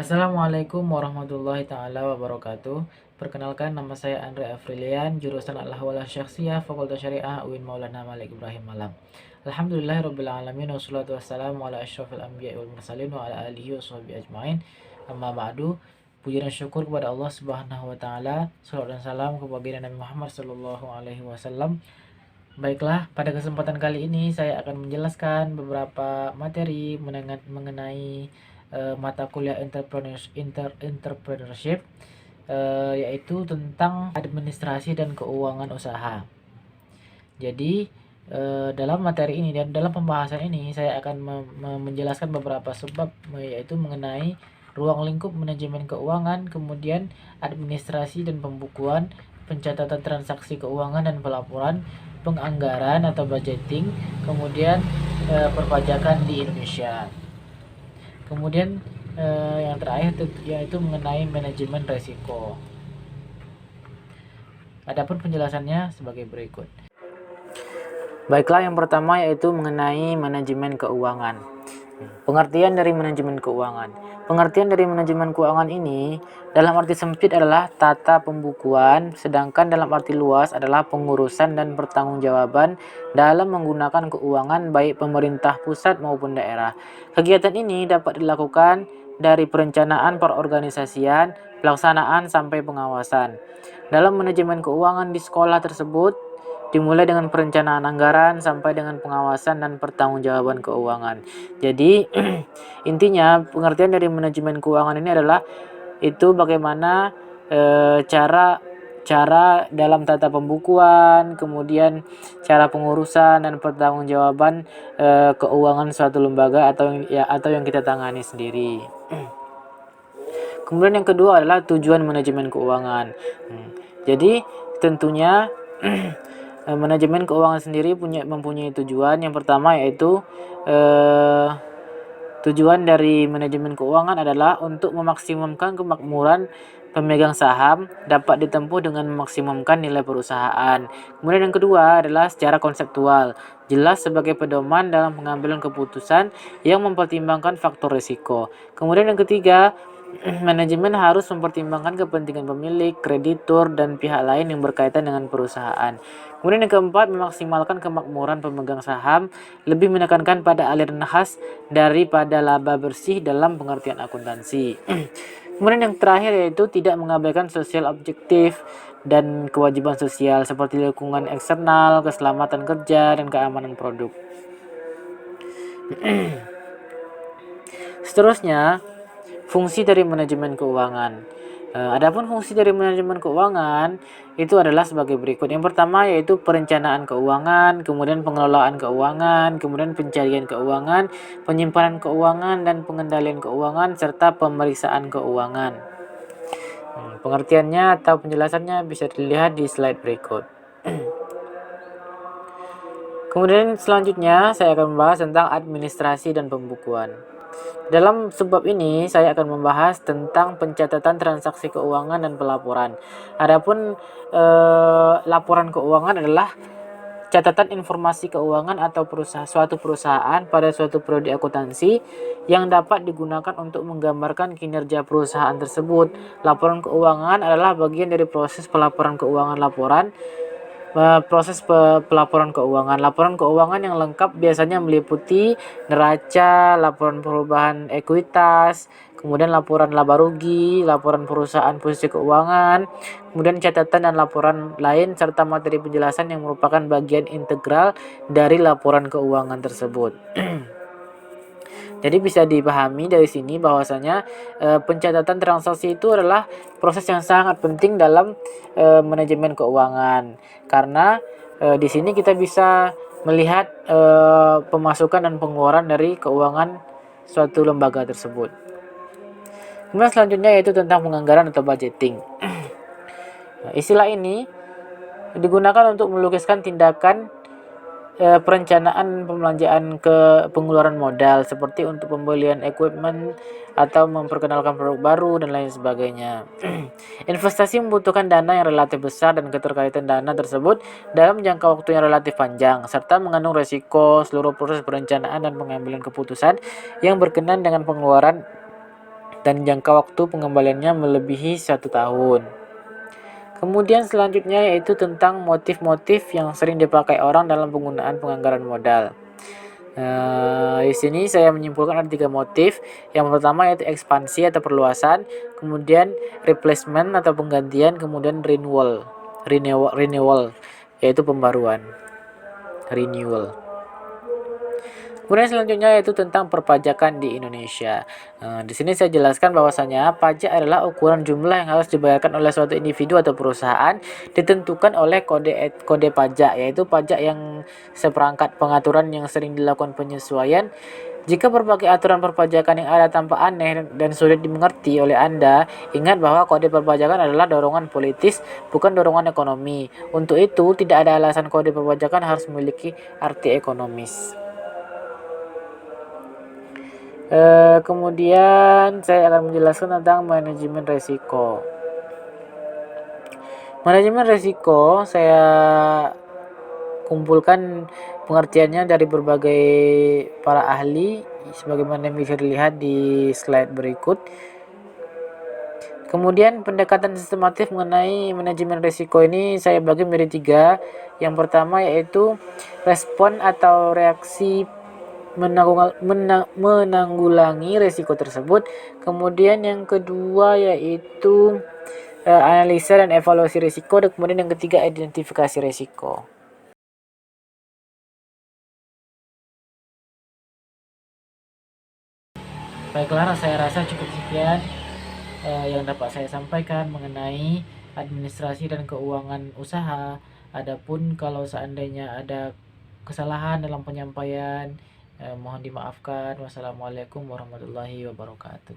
Assalamualaikum warahmatullahi taala wabarakatuh. Perkenalkan, nama saya Andre Afrilian, jurusan Al-Ahwalah Syakhsiyah, Fakultas Syariah UIN Maulana Malik Ibrahim Malang. Alhamdulillahirabbil alamin wassalatu wassalamu ala asyrofil anbiya'i wal mursalin wa ala alihi washabihi ajmain. Amma ba'du. Puji dan syukur kepada Allah Subhanahu wa taala. Salawat dan salam kepada Nabi Muhammad sallallahu alaihi wasallam. Baiklah, pada kesempatan kali ini saya akan menjelaskan beberapa materi mengenai mata kuliah entrepreneurship, yaitu tentang administrasi dan keuangan usaha. Jadi dalam materi ini dan dalam pembahasan ini saya akan menjelaskan beberapa sebab, yaitu mengenai ruang lingkup manajemen keuangan, kemudian administrasi dan pembukuan, pencatatan transaksi keuangan dan pelaporan, penganggaran atau budgeting, kemudian perpajakan di Indonesia. Kemudian yang terakhir yaitu mengenai manajemen risiko. Adapun penjelasannya sebagai berikut. Baiklah, yang pertama yaitu mengenai manajemen keuangan. Pengertian dari manajemen keuangan. Pengertian dari manajemen keuangan ini dalam arti sempit adalah tata pembukuan, sedangkan dalam arti luas adalah pengurusan dan pertanggungjawaban dalam menggunakan keuangan baik pemerintah pusat maupun daerah. Kegiatan ini dapat dilakukan dari perencanaan perorganisasian, pelaksanaan sampai pengawasan. Dalam manajemen keuangan di sekolah tersebut dimulai dengan perencanaan anggaran sampai dengan pengawasan dan pertanggungjawaban keuangan. Jadi intinya pengertian dari manajemen keuangan ini adalah itu bagaimana cara dalam tata pembukuan, kemudian cara pengurusan dan pertanggungjawaban keuangan suatu lembaga atau yang kita tangani sendiri. Kemudian yang kedua adalah tujuan manajemen keuangan. Jadi tentunya manajemen keuangan sendiri mempunyai tujuan. Yang pertama yaitu tujuan dari manajemen keuangan adalah untuk memaksimumkan kemakmuran pemegang saham dapat ditempuh dengan memaksimumkan nilai perusahaan. Kemudian yang kedua adalah secara konseptual, jelas sebagai pedoman dalam pengambilan keputusan yang mempertimbangkan faktor risiko. Kemudian yang ketiga, manajemen harus mempertimbangkan kepentingan pemilik, kreditur, dan pihak lain yang berkaitan dengan perusahaan. Kemudian yang keempat, memaksimalkan kemakmuran pemegang saham, lebih menekankan pada aliran khas daripada laba bersih dalam pengertian akuntansi. Kemudian yang terakhir yaitu tidak mengabaikan sosial objektif dan kewajiban sosial seperti lingkungan eksternal, keselamatan kerja, dan keamanan produk. Seterusnya, fungsi dari manajemen keuangan. Adapun fungsi dari manajemen keuangan itu adalah sebagai berikut. Yang pertama yaitu perencanaan keuangan, kemudian pengelolaan keuangan, kemudian pencarian keuangan, penyimpanan keuangan dan pengendalian keuangan serta pemeriksaan keuangan. Pengertiannya atau penjelasannya bisa dilihat di slide berikut. Kemudian selanjutnya saya akan membahas tentang administrasi dan pembukuan. Dalam subbab ini saya akan membahas tentang pencatatan transaksi keuangan dan pelaporan. Adapun laporan keuangan adalah catatan informasi keuangan atau suatu perusahaan pada suatu periode akuntansi yang dapat digunakan untuk menggambarkan kinerja perusahaan tersebut. Laporan keuangan adalah bagian dari proses pelaporan keuangan pelaporan keuangan. Laporan keuangan yang lengkap biasanya meliputi neraca, laporan perubahan ekuitas, kemudian laporan laba rugi, laporan perusahaan posisi keuangan, kemudian catatan dan laporan lain, serta materi penjelasan yang merupakan bagian integral dari laporan keuangan tersebut. Jadi bisa dipahami dari sini bahwasanya pencatatan transaksi itu adalah proses yang sangat penting dalam manajemen keuangan, karena di sini kita bisa melihat pemasukan dan pengeluaran dari keuangan suatu lembaga tersebut. Kemudian selanjutnya yaitu tentang penganggaran atau budgeting. Istilah ini digunakan untuk melukiskan tindakan perencanaan pembelanjaan ke pengeluaran modal seperti untuk pembelian equipment atau memperkenalkan produk baru dan lain sebagainya. Investasi membutuhkan dana yang relatif besar dan keterkaitan dana tersebut dalam jangka waktu yang relatif panjang serta mengandung resiko seluruh proses perencanaan dan pengambilan keputusan yang berkenaan dengan pengeluaran dan jangka waktu pengembaliannya melebihi 1 tahun. Kemudian selanjutnya yaitu tentang motif-motif yang sering dipakai orang dalam penggunaan penganggaran modal. Di sini saya menyimpulkan ada 3 motif. Yang pertama yaitu ekspansi atau perluasan, kemudian replacement atau penggantian, kemudian renewal yaitu pembaruan. Renewal. Kemudian selanjutnya yaitu tentang perpajakan di Indonesia. Di sini saya jelaskan bahwasanya pajak adalah ukuran jumlah yang harus dibayarkan oleh suatu individu atau perusahaan ditentukan oleh kode pajak, yaitu pajak yang seperangkat pengaturan yang sering dilakukan penyesuaian. Jika berbagai aturan perpajakan yang ada tampak aneh dan sulit dimengerti oleh Anda, ingat bahwa kode perpajakan adalah dorongan politis, bukan dorongan ekonomi. Untuk itu, tidak ada alasan kode perpajakan harus memiliki arti ekonomis. Kemudian saya akan menjelaskan tentang manajemen resiko. Manajemen resiko saya kumpulkan pengertiannya dari berbagai para ahli sebagaimana yang bisa dilihat di slide berikut. Kemudian pendekatan sistematif mengenai manajemen risiko ini saya bagi menjadi 3. Yang pertama yaitu respon atau reaksi menanggulangi risiko tersebut. Kemudian yang kedua yaitu analisa dan evaluasi risiko, dan kemudian yang ketiga identifikasi risiko. Baiklah, saya rasa cukup sekian yang dapat saya sampaikan mengenai administrasi dan keuangan usaha. Adapun kalau seandainya ada kesalahan dalam penyampaian, mohon dimaafkan. Wassalamualaikum warahmatullahi wabarakatuh.